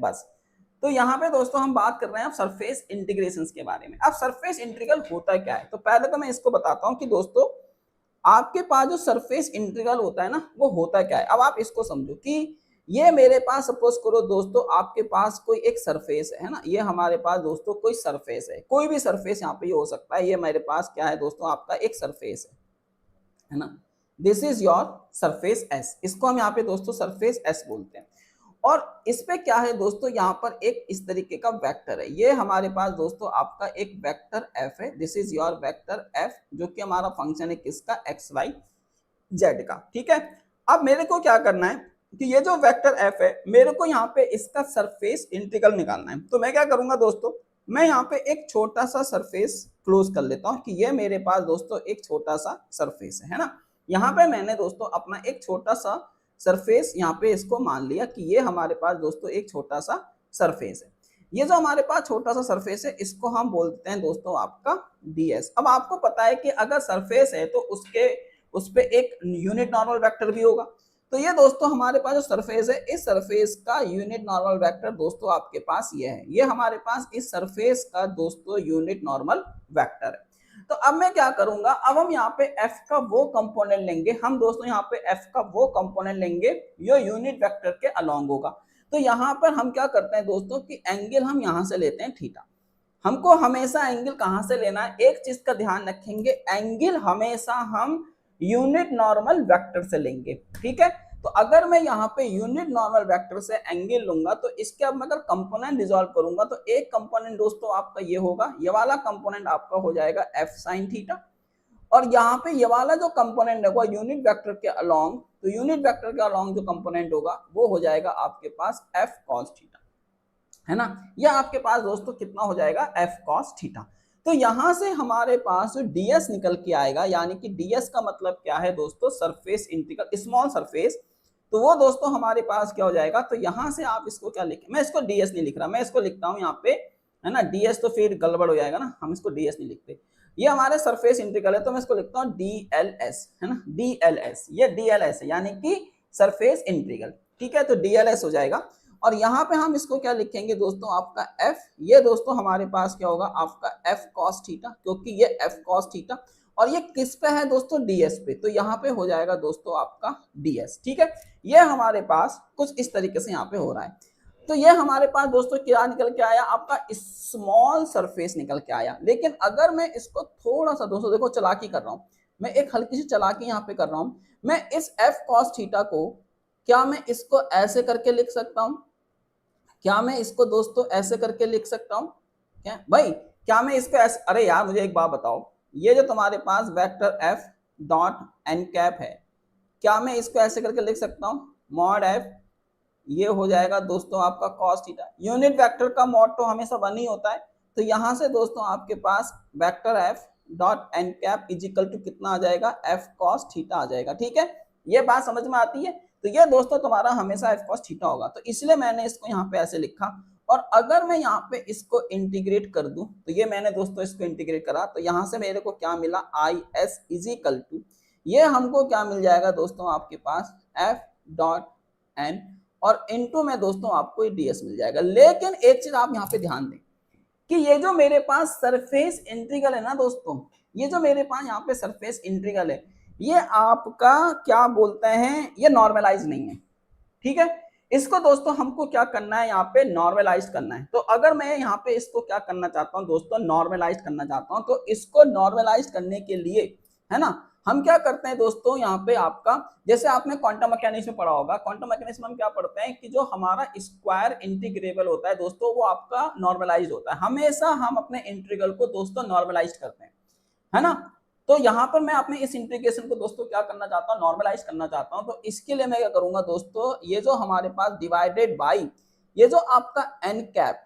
बस। तो यहाँ पे दोस्तों हम बात कर रहे हैं अब सरफेस इंटीग्रेशंस के बारे में। अब सरफेस इंटीग्रल होता क्या है, तो पहले तो मैं इसको बताता हूँ कि दोस्तों आपके पास जो सरफेस इंटीग्रल होता है ना, वो होता क्या है। अब आप इसको समझो कि ये मेरे पास सपोज करो दोस्तों आपके पास कोई एक सरफेस है ना, ये हमारे पास दोस्तों कोई सरफेस है, कोई भी सरफेस यहाँ पे ये हो सकता है। ये मेरे पास क्या है दोस्तों, आपका एक सरफेस है ना। This is your surface S, इसको हम यहाँ पे दोस्तों सरफेस एस बोलते हैं। और इस पे क्या है दोस्तों, यहाँ पर एक इस तरीके का वेक्टर है। ये हमारे पास दोस्तों आपका एक वेक्टर एफ है। This is your vector F, जो कि हमारा फंक्शन है किसका, एक्स वाई जेड का। ठीक है, अब मेरे को क्या करना है कि ये जो वेक्टर एफ है, मेरे को यहाँ पे इसका सरफेस इंटीग्रल निकालना है। तो मैं क्या करूंगा दोस्तों, मैं यहाँ पे एक छोटा सा सरफेस क्लोज कर लेता हूँ कि ये मेरे पास दोस्तों एक छोटा सा सरफेस है ना। यहाँ पे मैंने दोस्तों अपना एक छोटा सा सरफेस यहाँ पे इसको मान लिया कि ये हमारे पास दोस्तों एक छोटा सा सरफेस है। ये जो हमारे पास छोटा सा सरफेस है, इसको हम बोलते हैं दोस्तों आपका ds। अब आपको पता है कि अगर सरफेस है तो उस पे एक यूनिट नॉर्मल वेक्टर भी होगा। तो ये दोस्तों हमारे पास जो सरफेस है, इस सरफेस का यूनिट नॉर्मल वेक्टर दोस्तों आपके पास ये है। ये हमारे पास इस सरफेस का दोस्तों यूनिट नॉर्मल वेक्टर है। तो अब मैं क्या करूंगा, अब हम यहाँ पे f का वो कंपोनेंट लेंगे, हम दोस्तों यहाँ पे f का वो कंपोनेंट लेंगे जो यूनिट वेक्टर के अलोंग होगा। तो यहाँ पर हम क्या करते हैं दोस्तों कि एंगल हम यहाँ से लेते हैं थीटा। हमको हमेशा एंगल कहाँ से लेना है, एक चीज का ध्यान रखेंगे, एंगल हमेशा हम यूनिट नॉर्मल वेक्टर से लेंगे। ठीक है, तो अगर मैं यहाँ पे यूनिट नॉर्मल वेक्टर से एंगल लूंगा तो इसके अब मैं अगर कंपोनेंट डिसॉल्व करूंगा तो एक कंपोनेंट दोस्तों आपका ये होगा, ये वाला कंपोनेंट आपका हो जाएगा एफ साइन थीटा। और यहाँ पे ये वाला जो कंपोनेंट होगा यूनिट वेक्टर के अलोंग, तो यूनिट वेक्टर के अलोंग जो कंपोनेंट होगा वो हो जाएगा आपके पास एफ कॉस थीटा, है ना। यह आपके पास दोस्तों कितना हो जाएगा, एफ कॉस थीटा। तो यहां से हमारे पास ds निकल के आएगा, यानी कि ds का मतलब क्या है दोस्तों, सरफेस इंटीग्रल स्मॉल सरफेस। तो वो दोस्तों हमारे पास क्या हो जाएगा, तो यहां से आप इसको क्या लिखें, मैं इसको ds नहीं लिख रहा, मैं इसको लिखता हूं यहाँ पे, है ना। ds तो फिर गड़बड़ हो जाएगा ना, हम इसको ds नहीं लिखते। ये हमारे सरफेस इंटीग्रल है, तो मैं इसको लिखता हूँ dls, है ना, dls। ये dls है यानी कि सरफेस इंटीग्रल। ठीक है, तो dls हो जाएगा। और यहाँ पे हम इसको क्या लिखेंगे दोस्तों, आपका f, ये दोस्तों हमारे पास क्या होगा, आपका f cos थीटा, क्योंकि ये f cos थीटा और ये किस पे है दोस्तों, ds पे। तो यहाँ पे हो जाएगा दोस्तों आपका ds। ठीक है, ये हमारे पास कुछ इस तरीके से यहाँ पे हो रहा है। तो ये हमारे पास दोस्तों क्या निकल के आया, आपका स्मॉल सरफेस निकल के आया। लेकिन अगर मैं इसको थोड़ा सा दोस्तों देखो चालाकी कर रहा हूँ, मैं एक हल्की सी चालाकी यहाँ पे कर रहा हूँ। मैं इस f cos थीटा को, क्या मैं इसको ऐसे करके लिख सकता हूँ, क्या मैं इसको दोस्तों ऐसे करके लिख सकता हूं क्या भाई, क्या मैं इसको ऐसे, अरे यार मुझे एक बात बताओ, ये जो तुम्हारे पास vector f dot N cap है, क्या मैं इसको ऐसे करके लिख सकता हूं, मॉड f, ये हो जाएगा दोस्तों आपका cos थीटा। यूनिट वेक्टर का मॉड तो हमेशा 1 ही होता है। तो यहां से दोस्तों आपके पास vector f dot N cap is equal to कितना आ जाएगा, f cos थीटा आ जाएगा। ठीक है, ये बात समझ में आती है। तो ये दोस्तों तुम्हारा हमेशा f cos थीटा होगा, तो इसलिए मैंने इसको यहाँ पे ऐसे लिखा। और अगर मैं यहाँ पे इसको इंटीग्रेट कर दूं, तो ये मैंने दोस्तों इसको इंटीग्रेट करा, तो यहाँ से मेरे को क्या मिला, I S is equal to, ये हमको क्या मिल जाएगा दोस्तों आपके पास f डॉट एन और इनटू में दोस्तों आपको ds मिल जाएगा। लेकिन एक चीज आप यहाँ पे ध्यान दें कि ये जो मेरे पास सरफेस इंटीग्रल है ना दोस्तों, ये जो मेरे पास यहाँ पे सरफेस इंटीग्रल है, ये आपका क्या बोलते हैं, ये नॉर्मलाइज नहीं है। ठीक है, इसको दोस्तों हमको क्या करना है, यहाँ पे नॉर्मलाइज करना है। तो अगर मैं यहाँ पे इसको क्या करना चाहता हूँ दोस्तों, नॉर्मलाइज करना चाहता हूँ, तो इसको नॉर्मलाइज करने के लिए, है ना, हम क्या करते हैं दोस्तों, यहाँ पे आपका जैसे आपने क्वांटम मैकेनिक्स में पढ़ा होगा, क्वांटम मैकेनिक्स में हम क्या पढ़ते हैं कि जो हमारा स्क्वायर इंटीग्रेबल होता है दोस्तों, वो आपका नॉर्मलाइज होता है। हमेशा हम अपने इंटीग्रल को दोस्तों नॉर्मलाइज करते हैं, है ना। तो यहाँ पर मैं अपने इस इंटीग्रेशन को दोस्तों क्या करना चाहता हूँ, नॉर्मलाइज करना चाहता हूँ। तो इसके लिए मैं क्या करूंगा दोस्तों, ये जो हमारे पास डिवाइडेड बाई ये जो आपका एन कैप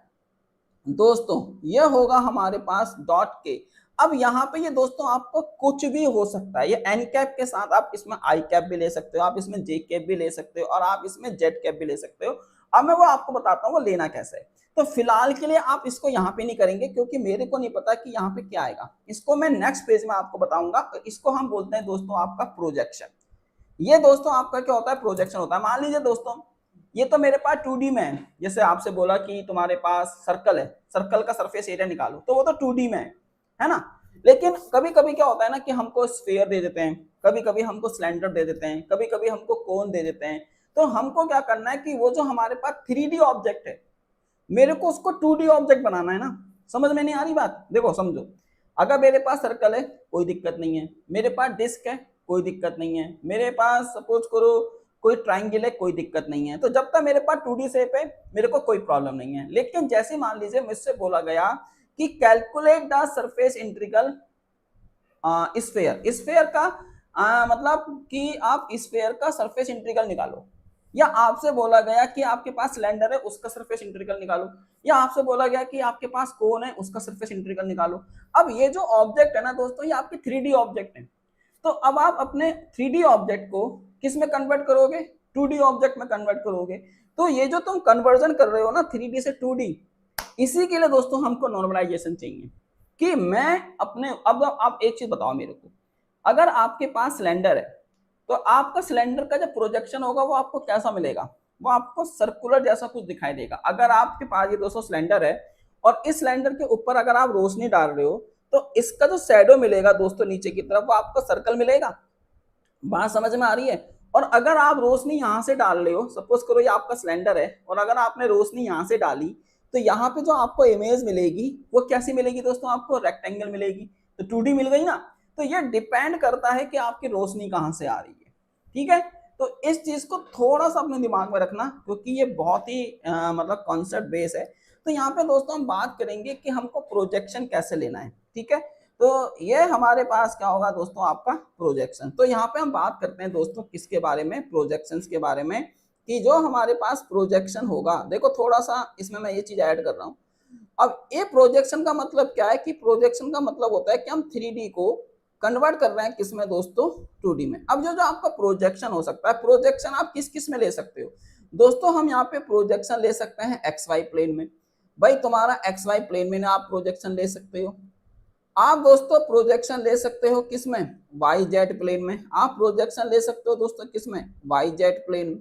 दोस्तों, ये होगा हमारे पास डॉट के। अब यहाँ पे ये दोस्तों आपको कुछ भी हो सकता है, ये एन कैप के साथ आप इसमें आई कैप भी ले सकते हो, आप इसमें जे कैप भी ले सकते हो और आप इसमें जेड कैप भी ले सकते हो। अब मैं वो आपको बताता हूँ वो लेना कैसे है। तो फिलहाल के लिए आप इसको यहाँ पे नहीं करेंगे, क्योंकि मेरे को नहीं पता कि यहाँ पे क्या आएगा, इसको मैं नेक्स्ट पेज में आपको बताऊंगा। तो इसको हम बोलते हैं दोस्तों आपका प्रोजेक्शन। ये दोस्तों आपका क्या होता है, प्रोजेक्शन होता है। मान लीजिए दोस्तों ये तो मेरे पास 2D में है। जैसे आपसे बोला कि तुम्हारे पास सर्कल है, सर्कल का सरफेस एरिया निकालो, तो वो तो 2D में है ना। लेकिन कभी कभी क्या होता है ना कि हमको स्फीयर दे देते हैं, कभी कभी हमको सिलेंडर दे देते हैं, कभी कभी हमको कोन दे देते हैं। तो हमको क्या करना है कि वो जो हमारे पास 3D ऑब्जेक्ट है, मेरे को उसको 2D ऑब्जेक्ट बनाना है ना। समझ में नहीं आ रही बात? देखो समझो, अगर मेरे पास सर्कल है कोई दिक्कत नहीं है, मेरे पास डिस्क है कोई दिक्कत नहीं है, मेरे पास सपोज करो कोई ट्राइंगल है कोई दिक्कत नहीं है, तो जब तक मेरे पास 2D शेप है मेरे को कोई प्रॉब्लम नहीं है। लेकिन जैसे मान लीजिए मुझसे बोला गया कि calculate the surface integral sphere, sphere का मतलब कि आप स्फेयर का सरफेस इंटीग्रल निकालो, या आपसे बोला गया कि आपके पास सिलेंडर है उसका सरफेस इंटीग्रल निकालो, या आपसे बोला गया कि आपके पास कोन है उसका सरफेस इंटीग्रल निकालो। अब ये जो ऑब्जेक्ट है ना दोस्तों, ये आपके 3D ऑब्जेक्ट है। तो अब आप अपने 3D ऑब्जेक्ट को किस में कन्वर्ट करोगे? 2D ऑब्जेक्ट में कन्वर्ट करोगे। तो ये जो तुम कन्वर्जन कर रहे हो ना 3D से 2D, इसी के लिए दोस्तों हमको नॉर्मलाइजेशन चाहिए कि मैं अपने, अब आप एक चीज बताओ मेरे को, अगर आपके पास सिलेंडर है तो आपका सिलेंडर का जो प्रोजेक्शन होगा वो आपको कैसा मिलेगा? वो आपको सर्कुलर जैसा कुछ दिखाई देगा। अगर आपके पास ये दोस्तों सिलेंडर है और इस सिलेंडर के ऊपर अगर आप रोशनी डाल रहे हो तो इसका जो शैडो मिलेगा दोस्तों नीचे की तरफ, वो आपको सर्कल मिलेगा। बात समझ में आ रही है? और अगर आप रोशनी यहां से डाल रहे हो, सपोज करो ये आपका सिलेंडर है और अगर आपने रोशनी यहां से डाली तो यहाँ पे जो आपको इमेज मिलेगी वो कैसी मिलेगी दोस्तों? आपको रेक्टेंगल मिलेगी। तो 2D मिल गई ना। तो ये डिपेंड करता है कि आपकी रोशनी कहां से आ रही है। ठीक है, तो इस चीज को थोड़ा सा अपने दिमाग में रखना, क्योंकि ये बहुत ही मतलब कॉन्सेप्ट बेस है। तो यहाँ पे दोस्तों हम बात करेंगे कि हमको प्रोजेक्शन कैसे लेना है। ठीक है, तो ये हमारे पास क्या होगा दोस्तों? आपका प्रोजेक्शन। तो यहाँ पे हम बात करते हैं दोस्तों किसके बारे में? प्रोजेक्शंस के बारे में, कि जो हमारे पास प्रोजेक्शन होगा। देखो थोड़ा सा इसमें मैं ये चीज ऐड कर रहा हूँ। अब ये प्रोजेक्शन का मतलब क्या है कि प्रोजेक्शन का मतलब होता है कि हम 3D को कन्वर्ट कर रहे हैं किसमें दोस्तों? 2D में। अब जो जो आपका प्रोजेक्शन हो सकता है, प्रोजेक्शन आप किस किस में ले सकते हो दोस्तों? हम यहाँ पे प्रोजेक्शन ले सकते हैं XY प्लेन में। भाई तुम्हारा XY प्लेन में आप प्रोजेक्शन ले सकते हो। आप दोस्तों प्रोजेक्शन ले सकते हो किसमें? YZ प्लेन में। आप प्रोजेक्शन ले सकते हो दोस्तों किसमें? YZ प्लेन में।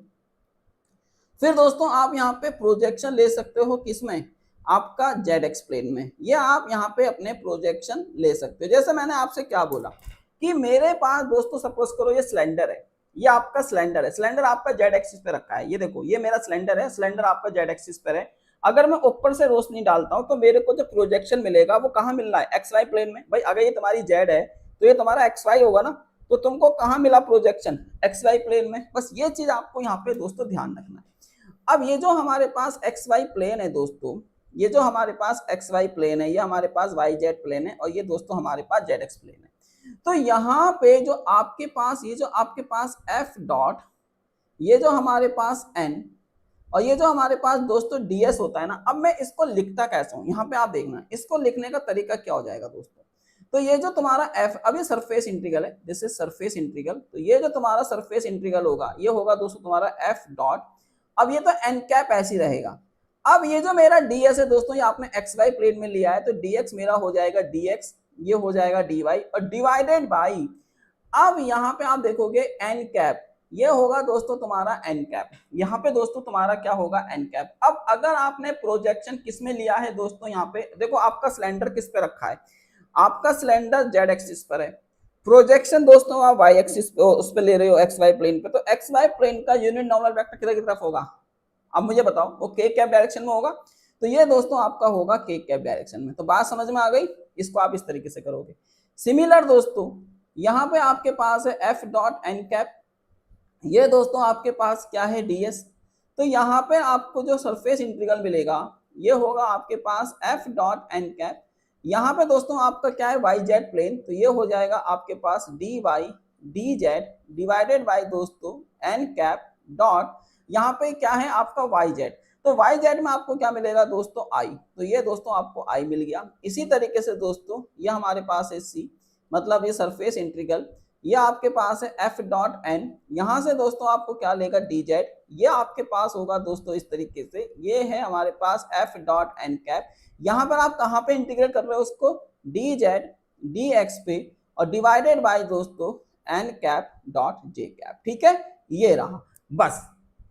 फिर दोस्तों आप यहाँ पे प्रोजेक्शन ले सकते हो किसमें? आपका ZX प्लेन में। ये आप यहाँ पे अपने प्रोजेक्शन ले सकते हो। जैसे मैंने आपसे क्या बोला कि मेरे पास दोस्तों सपोज करो ये सिलेंडर है, ये आपका सिलेंडर है, सिलेंडर आपका Z एक्सिस पे रखा है। ये देखो ये मेरा सिलेंडर है, सिलेंडर आपका Z एक्सिस पर है। अगर मैं ऊपर से रोशनी डालता हूं तो मेरे को जो प्रोजेक्शन मिलेगा वो कहाँ मिल रहा है? XY प्लेन में। भाई अगर ये तुम्हारी Z है तो ये तुम्हारा XY होगा ना, तो तुमको कहाँ मिला प्रोजेक्शन? XY प्लेन में। बस ये चीज आपको यहाँ पे दोस्तों ध्यान रखना है। अब ये जो हमारे पास XY प्लेन है दोस्तों, ये जो हमारे पास XY प्लेन है, ये हमारे पास YZ प्लेन है, और ये दोस्तों हमारे पास ZX प्लेन है। तो यहाँ पे जो आपके पास, ये जो आपके पास F डॉट, ये जो हमारे पास N, और ये जो हमारे पास दोस्तों DS होता है ना। अब मैं इसको लिखता कैसे हूं? यहाँ पे आप देखना, इसको लिखने का तरीका क्या हो जाएगा दोस्तों। तो ये जो तुम्हारा F, अब ये सरफेस इंटीग्रल है, दिस इज सरफेस इंटीग्रल। तो ये जो तुम्हारा सरफेस इंटीग्रल होगा ये होगा दोस्तों तुम्हारा F डॉट। अब ये तो एन कैप ऐसी रहेगा। अब ये जो मेरा ds है दोस्तों, ये आपने XY प्लेन में लिया है, तो dx मेरा हो जाएगा dx, ये हो जाएगा dy, और डिवाइडेड बाई, अब यहाँ पे आप देखोगे एन कैप, ये होगा दोस्तों तुम्हारा एन कैप। यहाँ पे दोस्तों तुम्हारा क्या होगा? N cap. अब अगर आपने प्रोजेक्शन किस में लिया है दोस्तों, यहाँ पे देखो आपका सिलेंडर किस पे रखा है? आपका सिलेंडर Z एक्सिस पर है। प्रोजेक्शन दोस्तों आप Y एक्सिस पे उस पे ले रहे हो, XY प्लेन पे। तो XY प्लेन का यूनिट नॉर्मल वेक्टर किधर की तरफ होगा? अब मुझे बताओ, वो k कैप डायरेक्शन में होगा। तो ये दोस्तों आपका होगा k कैप डायरेक्शन में। तो बात समझ में आ गई? इसको आप इस तरीके से करोगे। सिमिलर दोस्तों यहाँ पे आपके पास है F डॉट एन कैप, ये दोस्तों आपके पास क्या है? ds। तो यहाँ पे आपको जो सरफेस इंटीग्रल मिलेगा ये होगा आपके पास F डॉट एन कैप। यहाँ पे दोस्तों आपका क्या है? YZ plane. तो ये हो जाएगा आपके पास dy dz डिवाइडेड बाय दोस्तों एन कैप डॉट, यहाँ पे क्या है आपका YZ। तो YZ में आपको क्या मिलेगा दोस्तों? I। तो ये दोस्तों आपको I मिल गया। इसी तरीके से दोस्तों ये हमारे पास है C, मतलब ये सरफेस इंटीग्रल, ये आपके पास है F डॉट एन। यहाँ से दोस्तों आपको क्या लेगा? dz। ये आपके पास होगा दोस्तों इस तरीके से, ये है हमारे पास F डॉट एन कैप। यहाँ पर आप कहाँ पे इंटीग्रेट कर रहे हो उसको? dz dx पे, और डिवाइडेड बाय दोस्तों N cap dot J cap. ठीक है, ये रहा बस।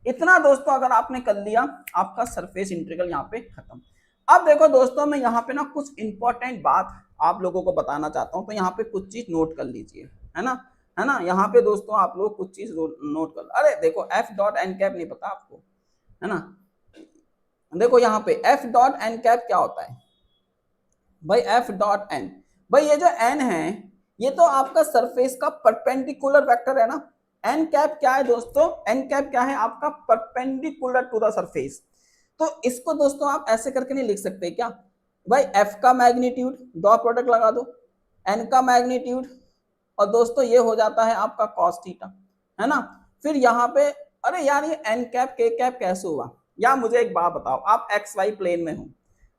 इतना दोस्तों अगर आपने कर लिया, आपका सरफेस इंटीग्रल यहाँ पे खत्म। अब देखो दोस्तों, मैं यहाँ पे ना कुछ इंपॉर्टेंट बात आप लोगों को बताना चाहता हूँ, तो यहाँ पे कुछ चीज नोट कर लीजिए, है ना, है ना। यहाँ पे दोस्तों आप लोग कुछ चीज नोट कर, अरे देखो एफ डॉट एन कैप नहीं पता आपको, है ना। देखो यहाँ पे एफ डॉट एन कैप क्या होता है भाई, एफ डॉट एन, भाई ये जो एन है ये तो आपका सरफेस का परपेंडिकुलर वेक्टर है ना। एन कैप क्या है दोस्तों, एन कैप क्या है आपका, परपेंडिकुलर टू द सरफेस। तो इसको दोस्तों आप ऐसे करके नहीं लिख सकते क्या भाई, एफ का मैग्नीट्यूड, डॉट प्रोडक्ट लगा दो, एन का मैग्नीट्यूड, और दोस्तों ये हो जाता है आपका कॉस थीटा, है ना। फिर यहाँ पे, अरे यार ये एन कैप के कैप कैसे हुआ, या मुझे एक बात बताओ, आप एक्स वाई प्लेन में हो,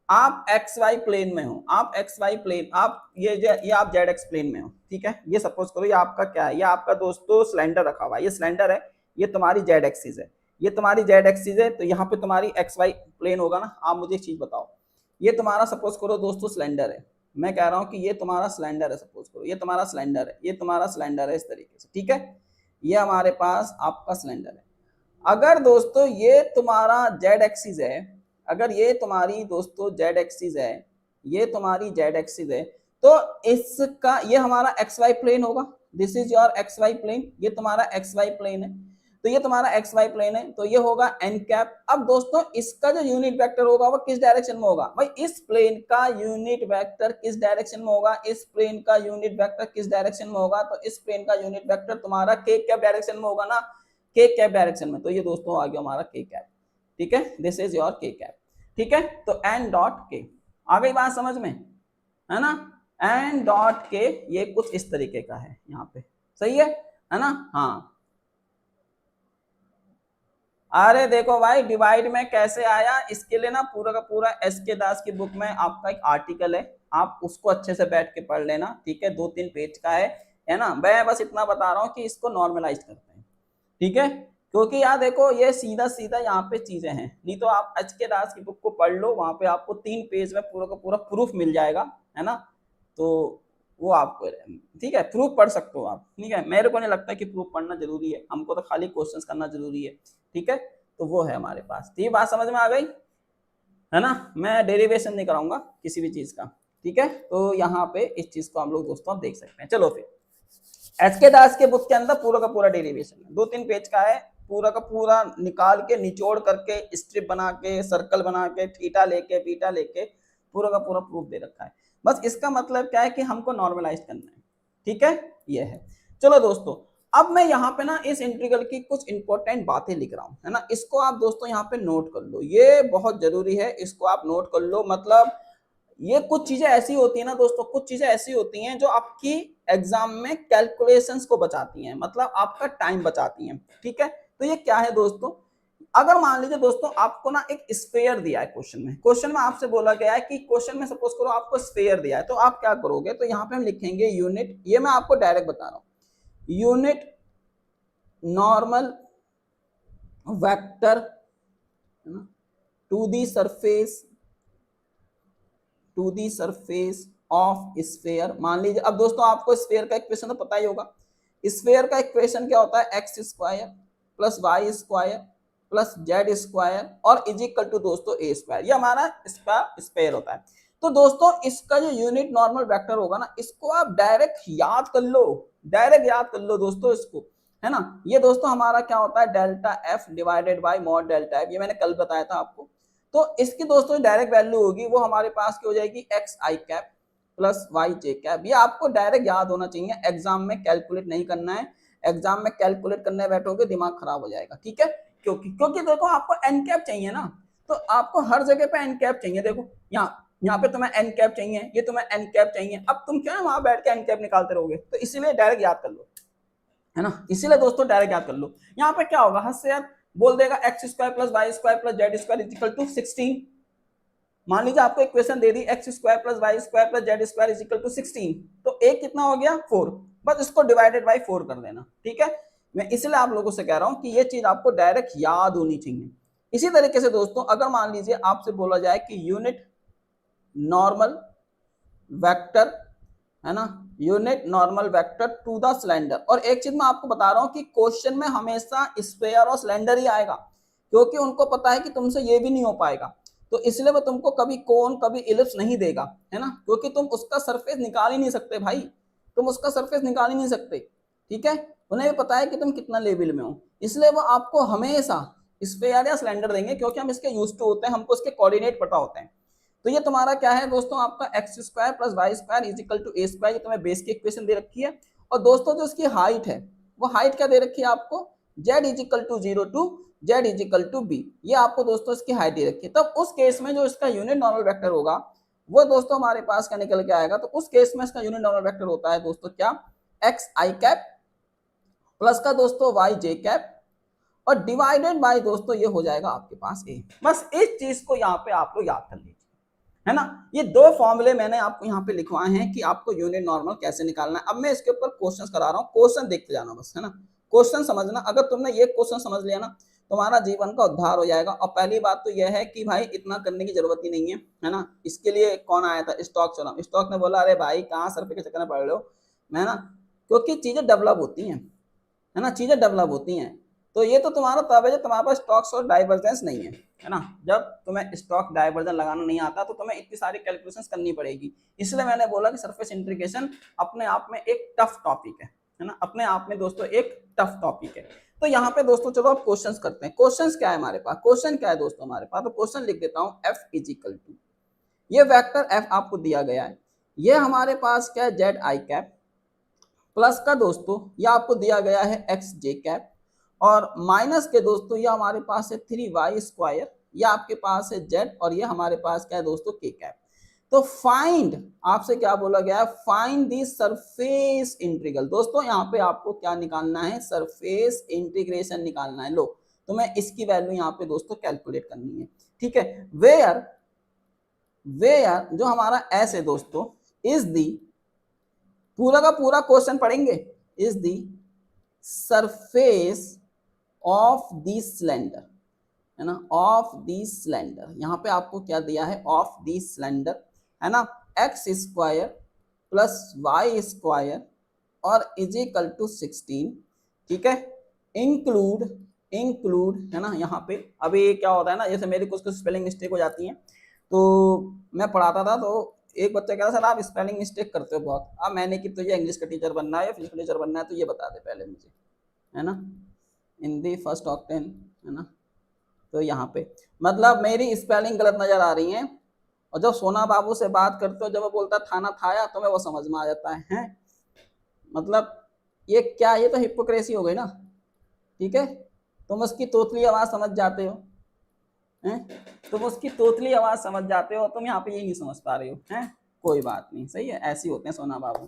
आप एक्स वाई प्लेन में हो, आप एक्स वाई प्लेन, आप ये आप जेड एक्स प्लेन में हो, ठीक है। ये सपोज करो ये आपका क्या है, ये आपका दोस्तों सिलेंडर रखा हुआ है, ये सिलेंडर है, ये तुम्हारी जेड एक्सिस है, ये तुम्हारी जेड एक्सिस है, तो यहाँ पे तुम्हारी एक्स वाई प्लेन होगा ना। आप मुझे एक चीज बताओ, ये तुम्हारा सपोज करो दोस्तों सिलेंडर है, मैं कह रहा हूँ कि ये तुम्हारा सिलेंडर है, सपोज करो ये तुम्हारा सिलेंडर है, ये तुम्हारा सिलेंडर है इस तरीके से, ठीक है। ये हमारे पास आपका सिलेंडर है। अगर दोस्तों ये तुम्हारा जेड एक्सिस है, अगर ये तुम्हारी दोस्तों जेड एक्सिस है, ये तुम्हारी जेड एक्सिस है, तो इसका ये हमारा एक्स वाई प्लेन होगा, this is your X Y plane, ये तुम्हारा एक्स वाई प्लेन है, तो ये तुम्हारा एक्स वाई प्लेन है, तो ये होगा एन कैप। अब दोस्तों इसका जो यूनिट वेक्टर होगा वो किस डायरेक्शन में होगा भाई, इस प्लेन का यूनिट वेक्टर किस डायरेक्शन में होगा, इस प्लेन का यूनिट वेक्टर किस डायरेक्शन में होगा, तो इस प्लेन का यूनिट वेक्टर तुम्हारा के कैप डायरेक्शन में होगा ना, के कैप डायरेक्शन में। तो ये दोस्तों आ गया हमारा के कैप, ठीक है, दिस इज योर के कैप, ठीक है। तो एन डॉट के, आ गई बात समझ में, है ना। एन डॉट के ये कुछ इस तरीके का है यहाँ पे, सही है ना। हाँ, अरे देखो भाई डिवाइड में कैसे आया, इसके लिए ना पूरा का पूरा एस के दास की बुक में आपका एक आर्टिकल है, आप उसको अच्छे से बैठ के पढ़ लेना, ठीक है, 2-3 पेज का है ना। मैं बस इतना बता रहा हूँ कि इसको नॉर्मलाइज करते हैं, ठीक है, क्योंकि यार देखो ये सीधा सीधा यहाँ पे चीजें हैं, नहीं तो आप एच के दास की बुक को पढ़ लो, वहां पे आपको 3 पेज में पूरा का पूरा प्रूफ मिल जाएगा, है ना। तो वो आपको, ठीक है, प्रूफ पढ़ सकते हो आप, ठीक है। मेरे को नहीं लगता कि प्रूफ पढ़ना जरूरी है, हमको तो खाली क्वेश्चंस करना जरूरी है, ठीक है। तो वो है हमारे पास, तो ये बात समझ में आ गई, है ना। मैं डेरिवेशन नहीं कराऊंगा किसी भी चीज का, ठीक है। तो यहाँ पे इस चीज को हम लोग दोस्तों देख सकते हैं। चलो फिर एच के दास के बुक के अंदर पूरा का पूरा डेरिवेशन है, 2-3 पेज का है, पूरा का पूरा निकाल के निचोड़ करके स्ट्रिप बना के सर्कल बना के थीटा लेके बीटा लेके पूरा का पूरा प्रूफ दे रखा है। बस इसका मतलब क्या है कि हमको नॉर्मलाइज करना है, ठीक है, ये है। चलो दोस्तों, अब मैं यहाँ पे ना इस इंटीग्रल की कुछ इंपॉर्टेंट बातें लिख रहा हूँ, है ना, इसको आप दोस्तों यहाँ पे नोट कर लो, ये बहुत जरूरी है, इसको आप नोट कर लो। मतलब ये कुछ चीजें ऐसी होती है ना दोस्तों, कुछ चीजें ऐसी होती हैं जो आपकी एग्जाम में कैलकुलेशंस को बचाती हैं, मतलब आपका टाइम बचाती हैं, ठीक है। तो ये क्या है दोस्तों, अगर मान लीजिए दोस्तों आपको ना एक स्फीयर दिया है क्वेश्चन में आपसे बोला गया है कि क्वेश्चन में सपोज करो आपको स्फीयर दिया है, तो आप क्या करोगे, तो यहाँ पे हम लिखेंगे यूनिट, ये मैं आपको डायरेक्ट बता रहा हूँ, unit normal vector to the surface, to the surface of sphere. मान लीजिए अब दोस्तों आपको स्फीयर का इक्वेशन तो पता ही होगा, स्फीयर का इक्वेशन क्या होता है, X square plus Y square plus Z square और इज इक्वल टू दोस्तों ए स्क्वायर, ये हमारा इसका स्फीयर होता है। तो दोस्तों इसका जो यूनिट नॉर्मल वेक्टर होगा ना, इसको आप डायरेक्ट याद कर लो, डायरेक्ट याद कर लो दोस्तों इसको, है ना। ये दोस्तों हमारा क्या होता है, delta F divided by mod delta F, ये मैंने कल बताया था आपको। तो इसकी दोस्तों डायरेक्ट वैल्यू होगी वो हमारे पास की हो जाएगी एक्स आई cap plus y j cap, ये आपको डायरेक्ट याद होना चाहिए, एग्जाम में कैलकुलेट नहीं करना है, एग्जाम में कैलकुलेट करने बैठोगे दिमाग खराब हो जाएगा, ठीक है। क्योंकि देखो आपको एन कैप चाहिए ना, तो आपको हर जगह पे एन कैप चाहिए, देखो यहाँ पे तुम्हें एन कैप चाहिए, ये तुम्हें एन कैप चाहिए, अब तुम क्या है वहां बैठ के एन कैप निकालते रहोगे, तो इसीलिए डायरेक्ट याद कर लो, है ना, इसीलिए दोस्तों डायरेक्ट याद कर लो। यहाँ पे क्या होगा, हद से यार बोल देगा X square plus Y square plus Z square is equal to 16। मान लीजिए आपको इक्वेशन दे दी X square plus Y square plus Z square is equal to 16, तो एक कितना हो गया 4, बस इसको डिवाइडेड बाय 4 कर देना, ठीक है। मैं इसलिए आप लोगों से कह रहा हूं कि ये चीज आपको डायरेक्ट याद होनी चाहिए। इसी तरीके से दोस्तों अगर मान लीजिए आपसे बोला जाए कि यूनिट नॉर्मल वेक्टर, है ना, unit normal vector to the cylinder, और एक चीज मैं आपको बता रहा हूं कि क्वेश्चन में हमेशा स्फीयर और सिलेंडर ही आएगा, क्योंकि उनको पता है कि तुमसे ये भी नहीं हो पाएगा, तो इसलिए वो तुमको कभी कोन कभी इलिप्स नहीं देगा, है ना, क्योंकि तुम उसका सरफेस निकाल ही नहीं सकते भाई, तुम उसका सरफेस निकाल ही नहीं सकते, ठीक है। उन्हें भी पता है कि तुम कितना लेवल में हो, इसलिए वो आपको हमेशा स्फेयर या सिलेंडर देंगे, क्योंकि हम इसके यूज टू होते हैं, हमको इसके कोऑर्डिनेट पता होते हैं। तो ये तुम्हारा क्या है दोस्तों, आपका X square plus Y square is equal to A square, ये तुम्हें बेस की इक्वेशन दे रखी है। और दोस्तों जो इसकी हाइट है, वो हाइट क्या दे रखी है आपको, Z is equal to 0 to Z is equal to B, ये आपको दोस्तों इसकी हाइट दे रखी है। तब उस केस में जो इसका यूनिट नॉर्मल वेक्टर होगा वो दोस्तों हमारे पास क्या निकल के आएगा, तो उस केस में इसका यूनिट नॉर्मल वेक्टर होता है दोस्तों क्या, एक्स आई कैप प्लस का दोस्तों वाई जे कैप और डिवाइडेड बाय दोस्तों ये हो जाएगा आपके पास ए। बस इस चीज को यहाँ पे आप लोग याद कर लीजिए, है ना। ये दो फॉर्मूले मैंने आपको यहाँ पे लिखवाए हैं कि आपको यूनिट नॉर्मल कैसे निकालना है। अब मैं इसके ऊपर क्वेश्चन करा रहा हूँ, क्वेश्चन देखते जाना बस, है ना, क्वेश्चन समझना। अगर तुमने ये क्वेश्चन समझ लिया ना, तुम्हारा जीवन का उद्धार हो जाएगा। और पहली बात तो यह है कि भाई इतना करने की जरूरत ही नहीं है ना। इसके लिए कौन आया था, स्टॉक चला, स्टॉक ने बोला अरे भाई कहाँ सर पे के चक्कर में पड़ रहे हो, है ना, क्योंकि चीजें डेवलप होती हैं, है ना, चीजें डेवलप होती हैं। तो ये तो तुम्हारा तब है जब तुम्हारे पास स्टॉक्स और डाइवर्जेंस नहीं है ना। जब तुम्हें स्टॉक डाइवर्जन लगाना नहीं आता तो तुम्हें इतनी सारी कैलकुलेशंस करनी पड़ेगी। इसलिए मैंने बोला कि सरफेस इंटीग्रेशन अपने आप में एक टफ टॉपिक है ना, अपने आप में दोस्तों एक टफ टॉपिक है। तो यहाँ पे दोस्तों चलो अब क्वेश्चंस करते हैं। क्वेश्चंस क्या है हमारे पास, क्वेश्चन क्या है दोस्तों हमारे पास, तो क्वेश्चन लिख देता हूँ एफ इज इक्वल टू, ये वेक्टर एफ आपको दिया गया है, ये हमारे पास क्या है जेड आई कैप प्लस का दोस्तों ये आपको दिया गया है एक्स जे कैप और माइनस के दोस्तों ये हमारे पास है 3y स्क्वायर, ये आपके पास है z और ये हमारे पास क्या है दोस्तों k कैप। तो फाइंड, आपसे क्या बोला गया है, फाइंड दी सरफेस इंटीग्रल। दोस्तों यहाँ पे आपको क्या निकालना है, सरफेस इंटीग्रेशन निकालना है। लो तुम्हें इसकी वैल्यू यहाँ पे दोस्तों कैलकुलेट करनी है, ठीक है। वेयर वेयर जो हमारा एस है दोस्तों इज दी, पूरा का पूरा क्वेश्चन पढ़ेंगे, is the surface of the cylinder, है ना, ऑफ दी सिलेंडर। यहाँ पे आपको क्या दिया है, ऑफ दी सिलेंडर, है ना, X square plus Y square और इज इक्वल टू 16, ठीक है। इंक्लूड है ना, यहाँ पे अभी क्या होता है ना, जैसे मेरी कुछ स्पेलिंग मिस्टेक हो जाती है, तो मैं पढ़ाता था तो एक बच्चा कह रहा सर आप स्पेलिंग मिस्टेक करते हो बहुत। अब मैंने कि तुझे इंग्लिश का टीचर बनना है या फिजिक्स का टीचर बनना है तो ये बता दे पहले मुझे, है ना, इन दी फर्स्ट ऑक्टेन, है ना। तो यहाँ पे मतलब मेरी स्पेलिंग गलत नजर आ रही है, और जब सोना बाबू से बात करते हो जब वो बोलता थाना थाया तो मैं वो समझ में आ जाता है मतलब ये क्या, ये तो हिपोक्रेसी हो गई ना, ठीक है। तुम उसकी तोतली आवाज समझ जाते हो, हैं, तुम उसकी तोतली आवाज समझ जाते हो, तुम यहाँ पे ये नहीं समझ पा रहे हो, हैं, कोई बात नहीं, सही है, ऐसे होते हैं सोना बाबू।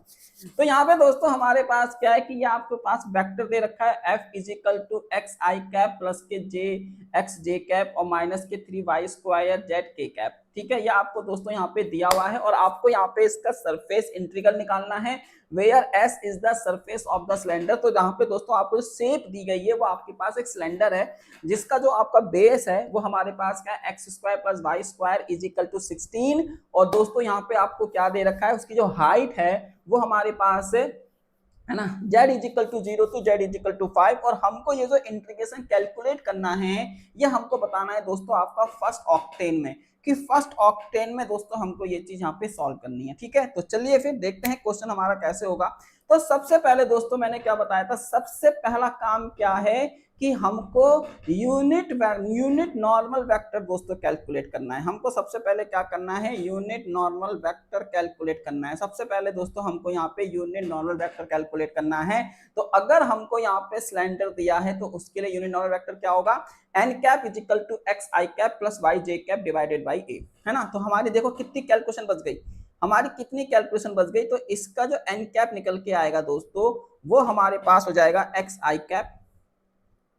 तो यहाँ पे दोस्तों हमारे पास क्या है कि ये आपके पास वेक्टर दे रखा है F is equal to x I cap plus K J X J cap और minus K 3y square Z के कैप, ठीक है। ये आपको दोस्तों यहाँ पे दिया हुआ है और आपको यहाँ पे इसका सरफेस इंटीग्रल निकालना है, where S is the surface of the cylinder. तो जहाँ पे दोस्तों आपको शेप दी गई है वो आपके पास एक सिलेंडर है जिसका जो आपका बेस है वो हमारे पास क्या है, X square plus Y square is equal to 16 और दोस्तों यहाँ पे आपको क्या दे रखा है, उसकी जो हाइट है वो हमारे पास है ना, z is equal to 0 to z is equal to 5 और हमको ये जो इंटीग्रेशन कैलकुलेट करना है ये हमको बताना है दोस्तों आपका फर्स्ट ऑक्टेन में, कि फर्स्ट ऑक्टेन में दोस्तों हमको ये चीज यहाँ पे सॉल्व करनी है, ठीक है। तो चलिए फिर देखते हैं क्वेश्चन हमारा कैसे होगा। तो सबसे पहले दोस्तों मैंने क्या बताया था, सबसे पहला काम क्या है कि हमको यूनिट नॉर्मल वेक्टर दोस्तों कैलकुलेट करना है। हमको सबसे पहले क्या करना है, यूनिट नॉर्मल वेक्टर कैलकुलेट करना है। सबसे पहले दोस्तों हमको यहाँ पे यूनिट नॉर्मल वेक्टर कैलकुलेट करना है। तो अगर हमको यहाँ पे सिलेंडर दिया है तो उसके लिए यूनिट नॉर्मल वेक्टर क्या होगा, N cap is equal to x I cap plus y j cap divided by a, है ना। तो हमारी देखो कितनी कैलकुलेशन बच गई, हमारी कितनी कैलकुलेशन बच गई। तो इसका जो एन कैप निकल के आएगा दोस्तों वो हमारे पास हो जाएगा एक्स आई कैप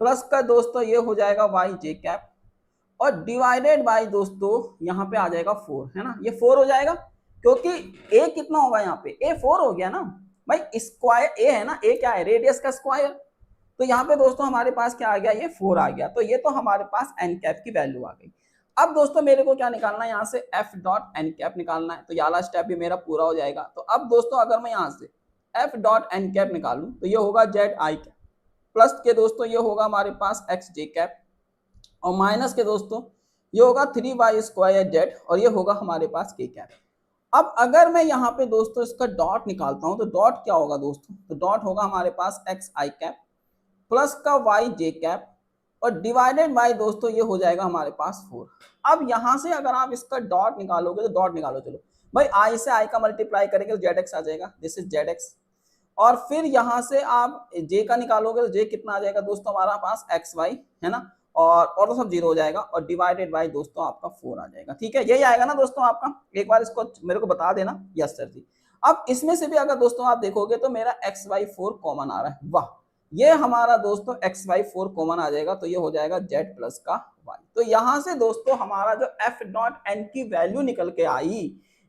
प्लस का दोस्तों ये हो जाएगा वाई जे कैप और डिवाइडेड बाई दोस्तों यहाँ पे आ जाएगा 4, है ना, ये 4 हो जाएगा क्योंकि ए कितना होगा यहाँ पे, ए 4 हो गया ना भाई, स्क्वायर ए है ना, ए क्या है, रेडियस का स्क्वायर। तो यहाँ पे दोस्तों हमारे पास क्या आ गया, ये 4 आ गया। तो ये तो हमारे पास एन कैप की वैल्यू आ गई। अब दोस्तों मेरे को क्या निकालना है, यहाँ से एफ डॉट एन कैप निकालना है। तो ये वाला स्टेप भी मेरा पूरा हो जाएगा। तो अब दोस्तों अगर मैं यहाँ से एफ डॉट एन कैप निकालूं तो ये होगा जेड आई कैप प्लस के दोस्तों ये होगा हमारे पास एक्स जे कैप और माइनस के दोस्तों ये होगा 3y² जेड और ये होगा हमारे पास k कैप। अब अगर मैं यहाँ पे दोस्तों इसका डॉट निकालता हूं तो डॉट क्या होगा दोस्तों, तो डॉट होगा हमारे पास xi कैप प्लस का yj कैप और डिवाइडेड बाय दोस्तों ये हो जाएगा हमारे पास 4। अब यहां से अगर आप इसका डॉट निकालोगे तो डॉट निकालो, चलो भाई i से i का मल्टीप्लाई करेंगे तो zx आ जाएगा, दिस इज zx। और फिर यहां से आप j का निकालोगे तो j कितना आ जाएगा दोस्तों हमारा पास xy है ना, और तो सब जीरो हो जाएगा और डिवाइडेड बाय दोस्तों आपका 4 आ जाएगा। ठीक है, यही आएगा ना दोस्तों आपका, एक बार इसको मेरे को बता देना। यस सर जी। अब इसमें से भी अगर दोस्तों आप देखोगे तो मेरा xy4 कॉमन आ रहा है, वाह, ये हमारा दोस्तों xy4 कॉमन आ जाएगा तो ये हो जाएगा z प्लस का y। तो यहां से दोस्तों हमारा जो f.n की वैल्यू निकल के आई,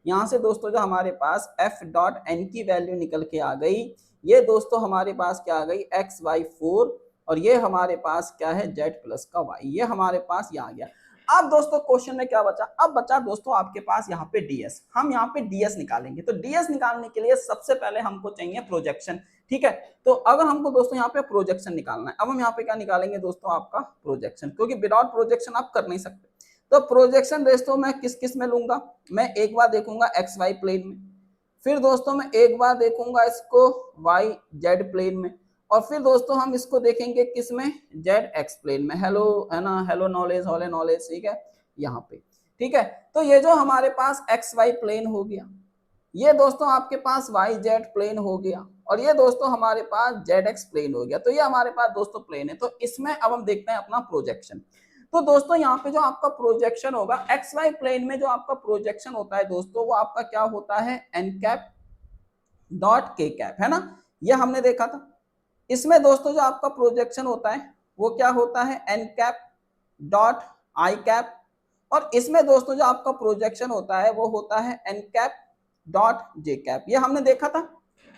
यहां से दोस्तों जो हमारे पास f.n की वैल्यू निकल के आ गई, ये दोस्तों हमारे पास क्या आ गई xy4 और ये हमारे पास क्या है z प्लस का y, ये हमारे पास ये आ गया। अब दोस्तों क्वेश्चन में क्या बचा, अब बचा दोस्तों आपके पास यहाँ पे ds, हम यहाँ पे ds निकालेंगे। तो ds निकालने के लिए सबसे पहले हमको चाहिए प्रोजेक्शन। ठीक है, तो अगर हमको दोस्तों यहाँ पे प्रोजेक्शन निकालना है, अब हम यहाँ पे क्या निकालेंगे दोस्तों आपका प्रोजेक्शन, क्योंकि विदाउट प्रोजेक्शन आप कर नहीं सकते। तो प्रोजेक्शन दोस्तों मैं किस किस में लूंगा, मैं एक बार देखूंगा XY प्लेन में, फिर दोस्तों मैं एक बार देखूंगा इसको YZ प्लेन में, और फिर दोस्तों हम इसको देखेंगे किस में, ZX प्लेन में। हेलो है ना, हेलो नॉलेज, हॉले नॉलेज, ठीक है यहाँ पे। ठीक है, तो ये जो हमारे पास XY प्लेन हो गया, ये दोस्तों आपके पास YZ प्लेन हो गया, और ये दोस्तों हमारे पास ZX प्लेन हो गया। तो ये हमारे पास दोस्तों प्लेन है। तो इसमें अब हम देखते हैं अपना प्रोजेक्शन। तो दोस्तों यहाँ पे जो आपका प्रोजेक्शन होगा XY प्लेन में, जो आपका प्रोजेक्शन होता है दोस्तों वो आपका क्या होता है n cap dot k cap, है ना, ये हमने देखा था। इसमें दोस्तों जो आपका प्रोजेक्शन होता है वो क्या होता है n cap dot i cap, और इसमें दोस्तों जो आपका प्रोजेक्शन होता है वो होता है n cap dot j cap. ये हमने देखा था,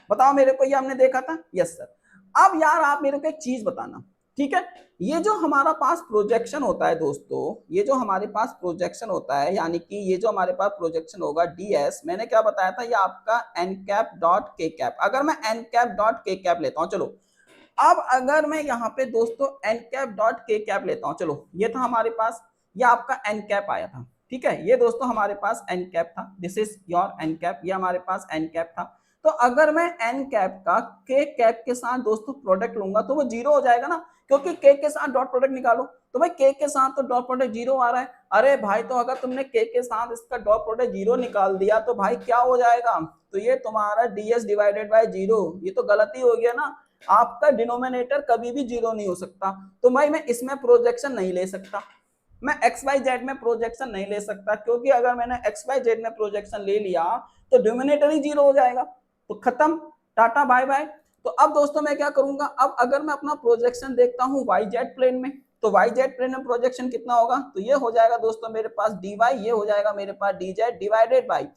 बताओ मेरे को, ये हमने देखा था। Yes sir. अब यार आप मेरे को एक चीज बताना, ठीक है, ये जो हमारा पास प्रोजेक्शन होता है दोस्तों, ये जो हमारे पास प्रोजेक्शन होता है, यानी कि ये जो हमारे पास प्रोजेक्शन होगा ds, मैंने क्या बताया था, ये आपका n cap dot k cap. अगर मैं n cap dot k cap लेता हूं, चलो अब अगर मैं यहाँ पे दोस्तों n cap dot k cap लेता हूँ, चलो ये था हमारे पास, ये आपका n कैप आया था। ठीक है, ये दोस्तों हमारे पास n कैप था, this is your n cap, ये हमारे पास n कैप था। तो अगर मैं n कैप का k कैप के साथ दोस्तों प्रोडक्ट लूंगा तो वो जीरो हो जाएगा ना, क्योंकि k के साथ डॉट प्रोडक्ट निकालो तो भाई k के साथ तो डॉट प्रोडक्ट जीरो आ रहा है। अरे भाई, तो अगर तुमने k के साथ इसका डॉट प्रोडक्ट जीरो निकाल दिया तो भाई क्या हो जाएगा, तो ये तुम्हारा ds डिवाइडेड बाय जीरो, ये तो गलती हो गया ना, आपका डिनोमिनेटर कभी भी जीरो नहीं हो सकता। तो भाई मैं इसमें प्रोजेक्शन नहीं ले सकता, मैं XYZ में प्रोजेक्शन नहीं ले सकता, क्योंकि अगर मैंने XYZ में प्रोजेक्शन ले लिया तो डिनोमिनेटर ही जीरो हो जाएगा, तो खत्म, टाटा बाय बाय। तो अब दोस्तों मैं क्या करूंगा, अब अगर मैं अपना प्रोजेक्शन देखता हूं YZ प्लेन में, तो YZ प्लेन में प्रोजेक्शन कितना होगा, तो ये हो जाएगा दोस्तों मेरे पास dy, ये हो जाएगा मेरे पास dz डिवाइडेड बाय।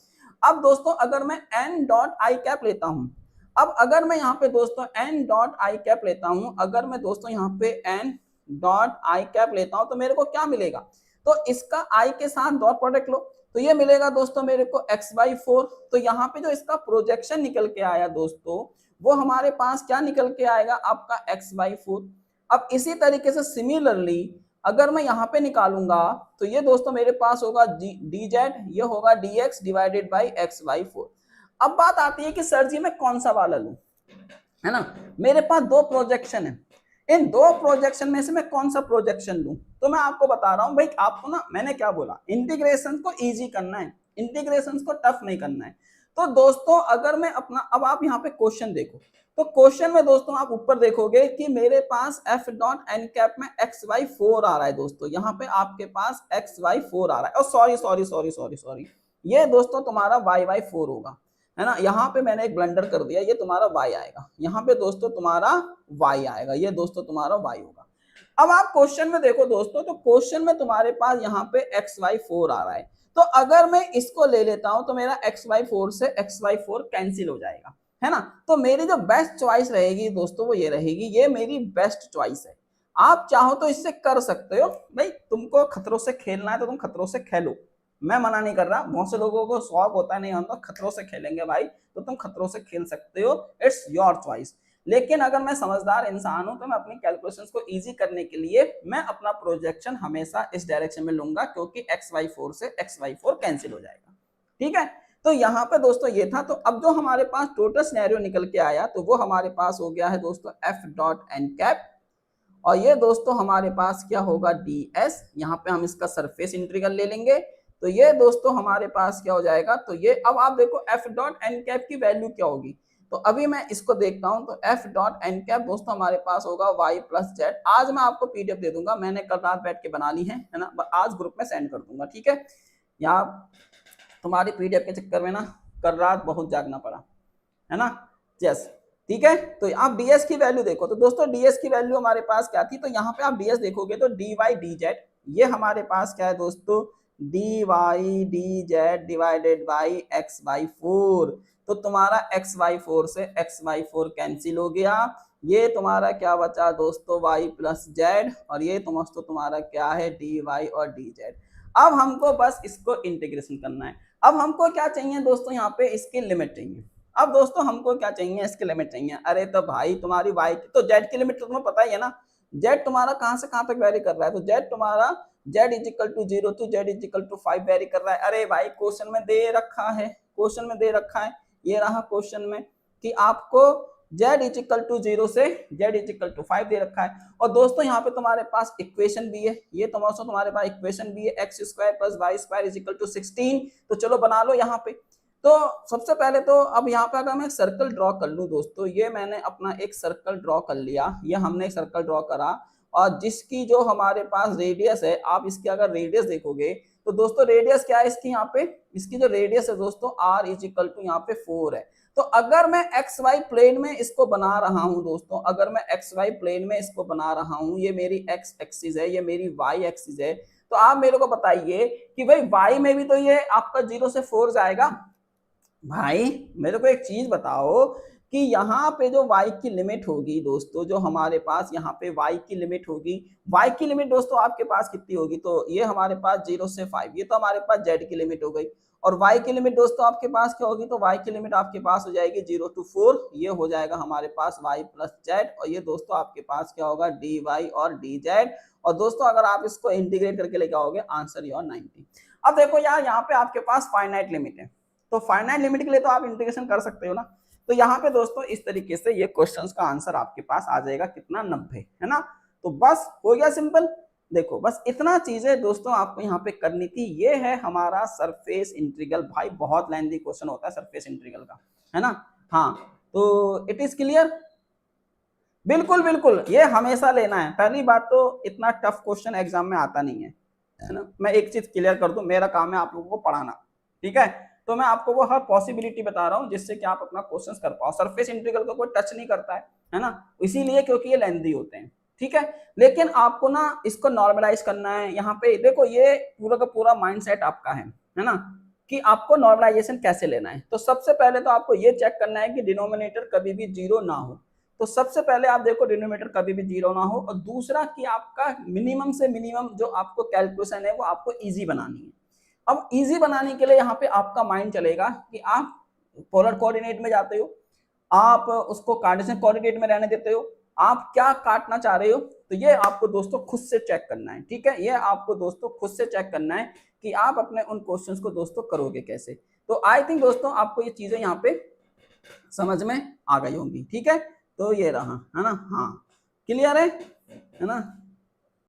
अब दोस्तों अगर मैं n डॉट आई कैप लेता हूं, अब अगर मैं यहाँ पे दोस्तों n डॉट आई कैप लेता हूं, अगर मैं दोस्तों यहाँ पे n डॉट आई कैप लेता हूं तो मेरे को क्या मिलेगा, तो इसका i के साथ डॉट प्रोडक्ट लो तो ये मिलेगा दोस्तों मेरे को xy4। तो यहाँ पे जो इसका प्रोजेक्शन निकल के आया दोस्तों वो हमारे पास क्या निकल के आएगा, आपका xy4। अब इसी तरीके से सिमिलरली अगर मैं यहाँ पे निकालूंगा तो ये दोस्तों मेरे पास होगा dz, ये होगा dx डिवाइडेड बाई xy4। अब बात आती है कि सर जी मैं कौन सा वाला लूं, है ना, मेरे पास दो प्रोजेक्शन है, इन दो प्रोजेक्शन में से मैं कौन सा प्रोजेक्शन लूं। तो मैं आपको बता रहा हूं भाई, आपको ना मैंने क्या बोला, इंटीग्रेशन को इजी करना है, इंटीग्रेशन को टफ नहीं करना है। तो दोस्तों अगर मैं अपना, अब आप यहाँ पे क्वेश्चन देखो, तो क्वेश्चन में दोस्तों आप ऊपर देखोगे कि मेरे पास f डॉट n कैप में xy4 आ रहा है दोस्तों, यहाँ पे आपके पास xy4 आ रहा है, और सॉरी ये दोस्तों तुम्हारा yy4 होगा, है ना, यहाँ पे मैंने एक ब्लंडर कर दिया, ये तुम्हारा y आएगा, यहाँ पे दोस्तों तुम्हारा y आएगा, ये दोस्तों तुम्हारा y होगा। अब आप क्वेश्चन में देखो दोस्तों, तो क्वेश्चन में तुम्हारे पास यहाँ पे xy4 आ रहा है, तो अगर मैं इसको ले लेता हूं तो मेरा xy4 से xy4 कैंसिल हो जाएगा, है ना। तो मेरी जो बेस्ट चॉइस रहेगी दोस्तों वो ये रहेगी, ये मेरी बेस्ट चॉइस है। आप चाहो तो इससे कर सकते हो भाई, तुमको खतरों से खेलना है तो तुम खतरों से खेलो, मैं मना नहीं कर रहा। बहुत से लोगों को शौक होता है नहीं हम तो खतरों से खेलेंगे भाई, तो तुम खतरों से खेल सकते हो, इट्स योर चॉइस। लेकिन अगर मैं समझदार इंसान हूं तो मैं अपनी कैलकुलेशंस को इजी करने के लिए मैं अपना प्रोजेक्शन हमेशा इस डायरेक्शन में लूंगा, क्योंकि XY4 से XY4 कैंसिल हो जाएगा। ठीक है, तो यहाँ पे दोस्तों ये था। तो अब जो हमारे पास टोटल सिनेरियो निकल के आया तो वो हमारे पास हो गया है दोस्तों F डॉट एन कैप, और ये दोस्तों हमारे पास क्या होगा DS। यहाँ पे हम इसका सरफेस इंटीग्रल ले लेंगे, तो ये दोस्तों हमारे पास क्या हो जाएगा, तो ये अब आप देखो F डॉट एन कैप की वैल्यू क्या होगी। तो अभी मैं इसको देखता हूं, तो F डॉट एन कैप दोस्तों हमारे पास होगा y प्लस जेड। आज मैं आपको PDF दे दूंगा, मैंने कल रात बैठ के बना ली है ना, आज ग्रुप में सेंड कर दूंगा। ठीक है, यहाँ तुम्हारी PDF के चक्कर में ना कल रात बहुत जागना पड़ा है ना। यस, ठीक है, तो आप ds की वैल्यू देखो। तो दोस्तों ds की वैल्यू हमारे पास क्या थी, तो यहाँ पे आप ds देखोगे तो dy dz, ये हमारे पास क्या है दोस्तों, dy dz divided by x/4। तो तुम्हारा x/4 से x/4 कैंसिल हो गया, ये तुम्हारा क्या बचा दोस्तों y प्लस जेड, और ये दोस्तों तुम्हारा क्या है dy और dz। अब हमको बस इसको इंटीग्रेशन करना है। अब हमको क्या चाहिए दोस्तों, यहाँ पे इसकी लिमिट चाहिए। अब दोस्तों हमको क्या चाहिए, इसकी लिमिट चाहिए। अरे तो भाई तुम्हारी y की तो z की लिमिट तो तुम्हें पता ही है ना, z तुम्हारा कहां से कहां तक वेरी कर रहा है, तो z तुम्हारा z is equal to 0 to z is equal to 5 vary कर रहा है। अरे भाई क्वेश्चन में दे रखा है, क्वेश्चन में दे रखा है, ये रहा क्वेश्चन में कि आपको z इज इक्वल टू 0 से z इज इक्वल टू 5 दे रखा है। और दोस्तों यहाँ पे तुम्हारे पास इक्वेशन भी है, ये तुम्हारे पास इक्वेशन भी है, x square plus Y square is equal to 16। तो चलो बना लो यहाँ पे। तो सबसे पहले तो अब यहाँ पे अगर मैं एक सर्कल ड्रॉ कर लूँ दोस्तों, ये मैंने अपना एक सर्कल ड्रॉ कर लिया, ये हमने एक सर्कल ड्रॉ करा, और जिसकी जो हमारे पास रेडियस है, आप इसकी अगर रेडियस देखोगे तो दोस्तों रेडियस क्या है इसकी, यहाँ पे इसकी जो रेडियस है दोस्तों r इज इक्वल टू यहाँ पे 4 है। तो अगर मैं XY प्लेन में इसको बना रहा हूं दोस्तों, अगर मैं XY प्लेन में इसको बना रहा हूं, ये मेरी x एक्सिस है, ये मेरी y एक्सिस है, तो आप मेरे को बताइए कि भाई y में भी तो ये आपका 0 से 4 जाएगा। भाई मेरे को एक चीज बताओ कि यहाँ पे जो y की लिमिट होगी दोस्तों, जो हमारे पास यहाँ पे y की लिमिट होगी, y की लिमिट दोस्तों आपके पास कितनी होगी, तो ये हमारे पास 0 से 5, ये तो हमारे पास z की लिमिट हो गई। और y की लिमिट दोस्तों आपके पास क्या होगी, तो y की लिमिट आपके पास हो जाएगी 0 टू 4, ये हो जाएगा हमारे पास y प्लस जेड, और ये दोस्तों आपके पास क्या होगा dy और dz। और दोस्तों अगर आप इसको इंटीग्रेट करके लेके आओगे आंसर योर 90। अब देखो यार, यहाँ पे आपके पास फाइनाइट लिमिट है, तो फाइनाइट लिमिट के लिए तो आप इंटीग्रेशन कर सकते हो ना। तो यहाँ पे दोस्तों इस तरीके से ये क्वेश्चंस का आंसर आपके पास आ जाएगा कितना, 90, है ना। तो बस हो गया सिंपल। देखो बस इतना चीजें दोस्तों आपको यहाँ पे करनी थी। ये है हमारा सरफेस इंटीग्रल। भाई बहुत लेंथी क्वेश्चन होता है सरफेस इंटीग्रल का, है ना। हाँ, तो इट इज क्लियर। बिल्कुल बिल्कुल, ये हमेशा लेना है। पहली बात तो इतना टफ क्वेश्चन एग्जाम में आता नहीं है ना। मैं एक चीज क्लियर कर दूं, मेरा काम है आप लोगों को पढ़ाना, ठीक है। तो मैं आपको वो हर पॉसिबिलिटी बता रहा हूँ जिससे कि आप अपना क्वेश्चन कर पाओ। सरफेस इंटीग्रल को कोई टच नहीं करता है ना, इसीलिए क्योंकि ये लेंथी होते हैं, ठीक है। लेकिन आपको ना इसको नॉर्मलाइज करना है। यहाँ पे देखो ये पूरा का पूरा माइंडसेट आपका है ना, कि आपको नॉर्मलाइजेशन कैसे लेना है। तो सबसे पहले तो आपको ये चेक करना है कि डिनोमिनेटर कभी भी 0 ना हो। तो सबसे पहले आप देखो डिनोमिनेटर कभी भी 0 ना हो, और दूसरा कि आपका मिनिमम से मिनिमम जो आपको कैलकुलेशन है वो आपको इजी बनानी है। अब इजी बनाने के लिए यहाँ पे आपका माइंड चलेगा कि आप पोलर कोऑर्डिनेट में जाते हो, आप उसको कार्टेशियन कोऑर्डिनेट में रहने देते हो, आप क्या काटना चाह रहे हो। तो ये आपको दोस्तों खुद से चेक करना है, ठीक है। ये आपको दोस्तों खुद से चेक करना है कि आप अपने उन क्वेश्चंस को दोस्तों करोगे कैसे। तो आई थिंक दोस्तों आपको ये चीजें यहाँ पे समझ में आ गई होंगी, ठीक है। तो ये रहा, है ना। हाँ, क्लियर है ना।